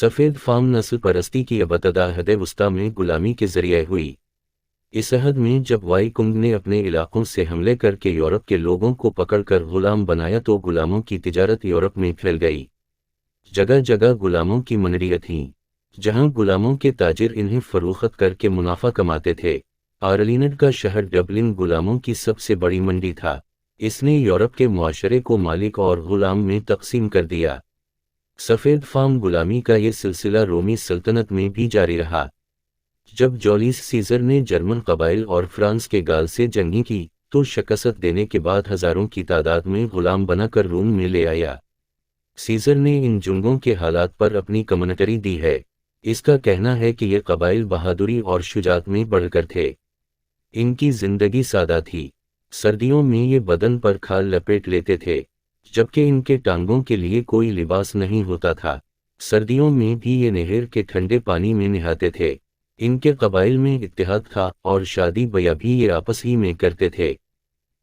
سفید فام نسل پرستی کی ابتدا عہد وسطی میں غلامی کے ذریعے ہوئی۔ اس عہد میں جب وائکنگ نے اپنے علاقوں سے حملے کر کے یورپ کے لوگوں کو پکڑ کر غلام بنایا تو غلاموں کی تجارت یورپ میں پھیل گئی۔ جگہ جگہ غلاموں کی منڈیاں تھیں، جہاں غلاموں کے تاجر انہیں فروخت کر کے منافع کماتے تھے۔ آئرلینڈ کا شہر ڈبلن غلاموں کی سب سے بڑی منڈی تھا۔ اس نے یورپ کے معاشرے کو مالک اور غلام میں تقسیم کر دیا۔ سفید فام غلامی کا یہ سلسلہ رومی سلطنت میں بھی جاری رہا۔ جب جولیس سیزر نے جرمن قبائل اور فرانس کے گال سے جنگیں کی تو شکست دینے کے بعد ہزاروں کی تعداد میں غلام بنا کر روم میں لے آیا۔ سیزر نے ان جنگوں کے حالات پر اپنی کمنٹری دی ہے۔ اس کا کہنا ہے کہ یہ قبائل بہادری اور شجاعت میں بڑھ کر تھے۔ ان کی زندگی سادہ تھی۔ سردیوں میں یہ بدن پر کھال لپیٹ لیتے تھے، جبکہ ان کے ٹانگوں کے لیے کوئی لباس نہیں ہوتا تھا۔ سردیوں میں بھی یہ نہر کے ٹھنڈے پانی میں نہاتے تھے۔ ان کے قبائل میں اتحاد تھا اور شادی بیاہ بھی یہ آپس ہی میں کرتے تھے۔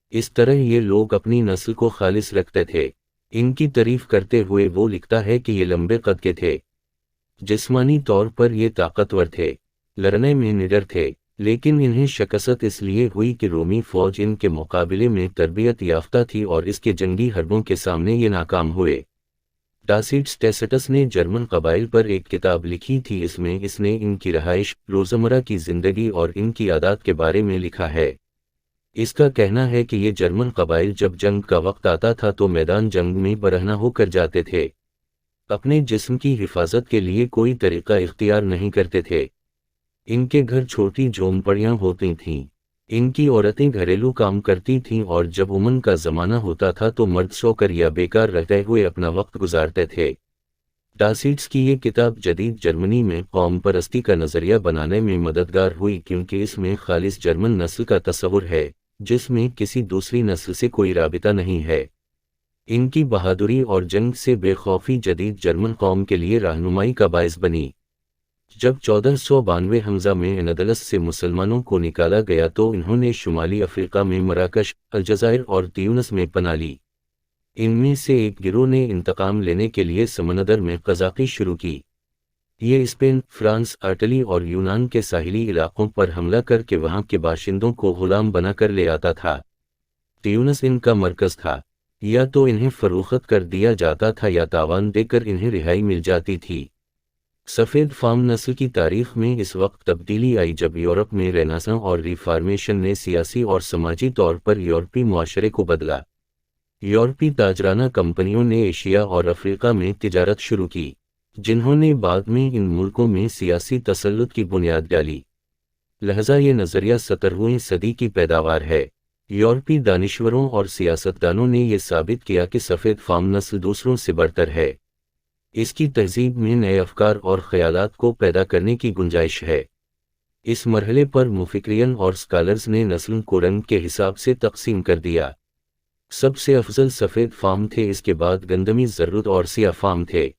اس طرح یہ لوگ اپنی نسل کو خالص رکھتے تھے۔ ان کی تعریف کرتے ہوئے وہ لکھتا ہے کہ یہ لمبے قد کے تھے، جسمانی طور پر یہ طاقتور تھے، لڑنے میں نڈر تھے، لیکن انہیں شکست اس لیے ہوئی کہ رومی فوج ان کے مقابلے میں تربیت یافتہ تھی اور اس کے جنگی حربوں کے سامنے یہ ناکام ہوئے۔ ٹاسیٹس ٹیسیٹس نے جرمن قبائل پر ایک کتاب لکھی تھی۔ اس میں اس نے ان کی رہائش، روزمرہ کی زندگی اور ان کی عادات کے بارے میں لکھا ہے۔ اس کا کہنا ہے کہ یہ جرمن قبائل جب جنگ کا وقت آتا تھا تو میدان جنگ میں برہنہ ہو کر جاتے تھے، اپنے جسم کی حفاظت کے لیے کوئی طریقہ اختیار نہیں کرتے تھے۔ ان کے گھر چھوٹی جھونپڑیاں ہوتی تھیں۔ ان کی عورتیں گھریلو کام کرتی تھیں اور جب امن کا زمانہ ہوتا تھا تو مرد سو کر یا بیکار رہتے ہوئے اپنا وقت گزارتے تھے۔ ٹاسیٹس کی یہ کتاب جدید جرمنی میں قوم پرستی کا نظریہ بنانے میں مددگار ہوئی، کیونکہ اس میں خالص جرمن نسل کا تصور ہے جس میں کسی دوسری نسل سے کوئی رابطہ نہیں ہے۔ ان کی بہادری اور جنگ سے بے خوفی جدید جرمن قوم کے لیے رہنمائی کا باعث بنی۔ جب 1492 حمزہ میں اندلس سے مسلمانوں کو نکالا گیا تو انہوں نے شمالی افریقہ میں مراکش، الجزائر اور تیونس میں پناہ لی۔ ان میں سے ایک گروہ نے انتقام لینے کے لیے سمندر میں قزاقی شروع کی۔ یہ اسپین، فرانس، اٹلی اور یونان کے ساحلی علاقوں پر حملہ کر کے وہاں کے باشندوں کو غلام بنا کر لے آتا تھا۔ تیونس ان کا مرکز تھا۔ یا تو انہیں فروخت کر دیا جاتا تھا یا تاوان دے کر انہیں رہائی مل جاتی تھی۔ سفید فام نسل کی تاریخ میں اس وقت تبدیلی آئی جب یورپ میں رینیسانس اور ریفارمیشن نے سیاسی اور سماجی طور پر یورپی معاشرے کو بدلا۔ یورپی تاجرانہ کمپنیوں نے ایشیا اور افریقہ میں تجارت شروع کی، جنہوں نے بعد میں ان ملکوں میں سیاسی تسلط کی بنیاد ڈالی۔ لہذا یہ نظریہ 17ویں صدی کی پیداوار ہے۔ یورپی دانشوروں اور سیاستدانوں نے یہ ثابت کیا کہ سفید فام نسل دوسروں سے برتر ہے۔ اس کی تہذیب میں نئے افکار اور خیالات کو پیدا کرنے کی گنجائش ہے۔ اس مرحلے پر مفکرین اور اسکالرز نے نسل کو رنگ کے حساب سے تقسیم کر دیا۔ سب سے افضل سفید فام تھے، اس کے بعد گندمی زرد اور سیاہ فام تھے۔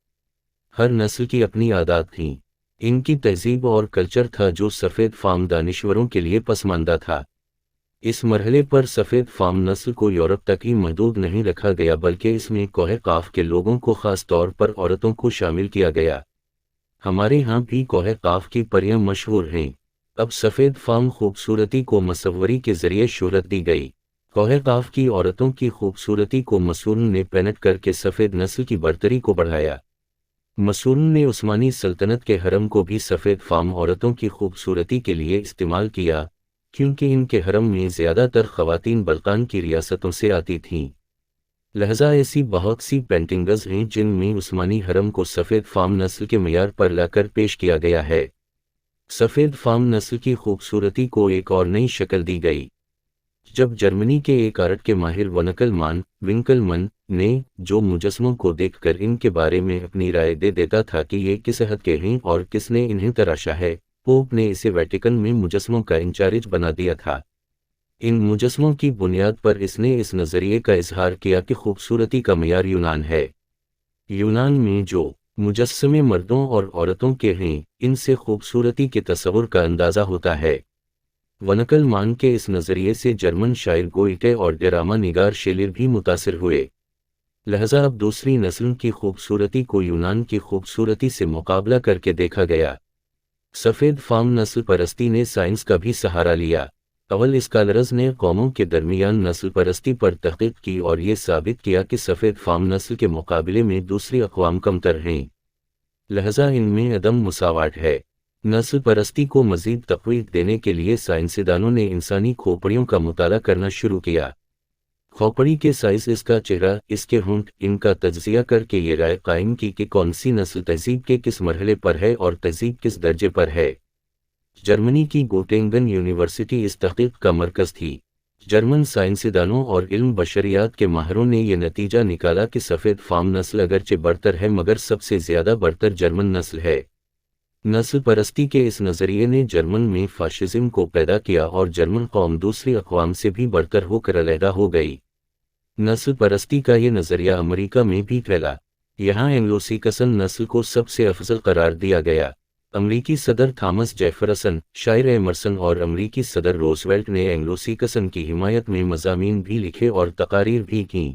ہر نسل کی اپنی عادات تھیں۔ ان کی تہذیب اور کلچر تھا جو سفید فام دانشوروں کے لیے پسماندہ تھا۔ اس مرحلے پر سفید فام نسل کو یورپ تک ہی محدود نہیں رکھا گیا بلکہ اس میں کوہ قاف کے لوگوں کو، خاص طور پر عورتوں کو شامل کیا گیا۔ ہمارے ہاں بھی کوہ قاف کی پریاں مشہور ہیں۔ اب سفید فام خوبصورتی کو مصوری کے ذریعے شہرت دی گئی۔ کوہ قاف کی عورتوں کی خوبصورتی کو مسعون نے پینٹ کر کے سفید نسل کی برتری کو بڑھایا۔ مسعون نے عثمانی سلطنت کے حرم کو بھی سفید فام عورتوں کی خوبصورتی کے لیے استعمال کیا، کیونکہ ان کے حرم میں زیادہ تر خواتین بلقان کی ریاستوں سے آتی تھیں۔ لہذا ایسی بہت سی پینٹنگز ہیں جن میں عثمانی حرم کو سفید فام نسل کے معیار پر لا کر پیش کیا گیا ہے۔ سفید فام نسل کی خوبصورتی کو ایک اور نئی شکل دی گئی جب جرمنی کے ایک آرٹ کے ماہر ونکلمن نے، جو مجسموں کو دیکھ کر ان کے بارے میں اپنی رائے دے دیتا تھا کہ یہ کس حد کے ہیں اور کس نے انہیں تراشا ہے، پوپ نے اسے ویٹیکن میں مجسموں کا انچارج بنا دیا تھا۔ ان مجسموں کی بنیاد پر اس نے اس نظریے کا اظہار کیا کہ خوبصورتی کا معیار یونان ہے۔ یونان میں جو مجسمے مردوں اور عورتوں کے ہیں، ان سے خوبصورتی کے تصور کا اندازہ ہوتا ہے۔ ونکلمان کے اس نظریے سے جرمن شاعر گوئٹے اور ڈرامہ نگار شیلر بھی متاثر ہوئے۔ لہذا اب دوسری نسل کی خوبصورتی کو یونان کی خوبصورتی سے مقابلہ کر کے دیکھا گیا۔ سفید فام نسل پرستی نے سائنس کا بھی سہارا لیا۔ اول اسکالرز نے قوموں کے درمیان نسل پرستی پر تحقیق کی اور یہ ثابت کیا کہ سفید فام نسل کے مقابلے میں دوسری اقوام کمتر ہیں، لہذا ان میں عدم مساوات ہے۔ نسل پرستی کو مزید تقویت دینے کے لیے سائنسدانوں نے انسانی کھوپڑیوں کا مطالعہ کرنا شروع کیا۔ کھوپڑی کے سائز، اس کا چہرہ، اس کے ہونٹ، ان کا تجزیہ کر کے یہ رائے قائم کی کہ کون سی نسل تہذیب کے کس مرحلے پر ہے اور تہذیب کس درجے پر ہے۔ جرمنی کی گوٹینگن یونیورسٹی اس تحقیق کا مرکز تھی۔ جرمن سائنسدانوں اور علم بشریات کے ماہروں نے یہ نتیجہ نکالا کہ سفید فام نسل اگرچہ برتر ہے مگر سب سے زیادہ برتر جرمن نسل ہے۔ نسل پرستی کے اس نظریے نے جرمن میں فاشزم کو پیدا کیا اور جرمن قوم دوسری اقوام سے بھی برتر ہو کر علیحدہ ہو گئی۔ نسل پرستی کا یہ نظریہ امریکہ میں بھی پھیلا۔ یہاں اینگلو سیکسن نسل کو سب سے افضل قرار دیا گیا۔ امریکی صدر تھامس جیفرسن، شاعر ایمرسن اور امریکی صدر روزویلٹ نے اینگلو سیکسن کی حمایت میں مضامین بھی لکھے اور تقاریر بھی کیں،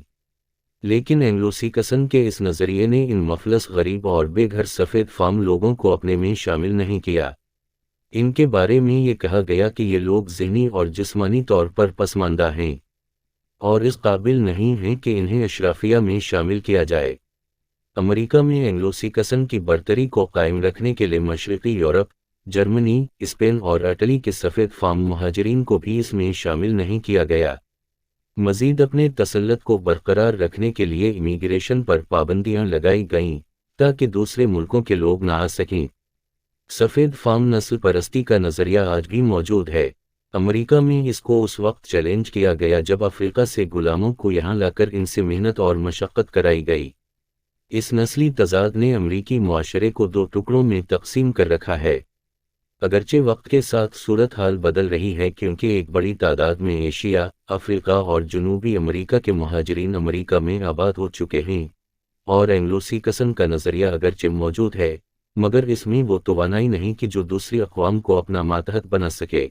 لیکن اینگلو سیکسن کے اس نظریے نے ان مفلس، غریب اور بے گھر سفید فام لوگوں کو اپنے میں شامل نہیں کیا۔ ان کے بارے میں یہ کہا گیا کہ یہ لوگ ذہنی اور جسمانی طور پر پسماندہ ہیں اور اس قابل نہیں ہیں کہ انہیں اشرافیہ میں شامل کیا جائے۔ امریکہ میں اینگلو سیکسن کی برتری کو قائم رکھنے کے لیے مشرقی یورپ، جرمنی، اسپین اور اٹلی کے سفید فام مہاجرین کو بھی اس میں شامل نہیں کیا گیا۔ مزید اپنے تسلط کو برقرار رکھنے کے لیے امیگریشن پر پابندیاں لگائی گئیں تاکہ دوسرے ملکوں کے لوگ نہ آ سکیں۔ سفید فام نسل پرستی کا نظریہ آج بھی موجود ہے۔ امریکہ میں اس کو اس وقت چیلنج کیا گیا جب افریقہ سے غلاموں کو یہاں لا کر ان سے محنت اور مشقت کرائی گئی۔ اس نسلی تضاد نے امریکی معاشرے کو دو ٹکڑوں میں تقسیم کر رکھا ہے۔ اگرچہ وقت کے ساتھ صورتحال بدل رہی ہے کیونکہ ایک بڑی تعداد میں ایشیا، افریقہ اور جنوبی امریکہ کے مہاجرین امریکہ میں آباد ہو چکے ہیں، اور اینگلو سیکسن کا نظریہ اگرچہ موجود ہے مگر اس میں وہ توانائی نہیں کہ جو دوسری اقوام کو اپنا ماتحت بنا سکے۔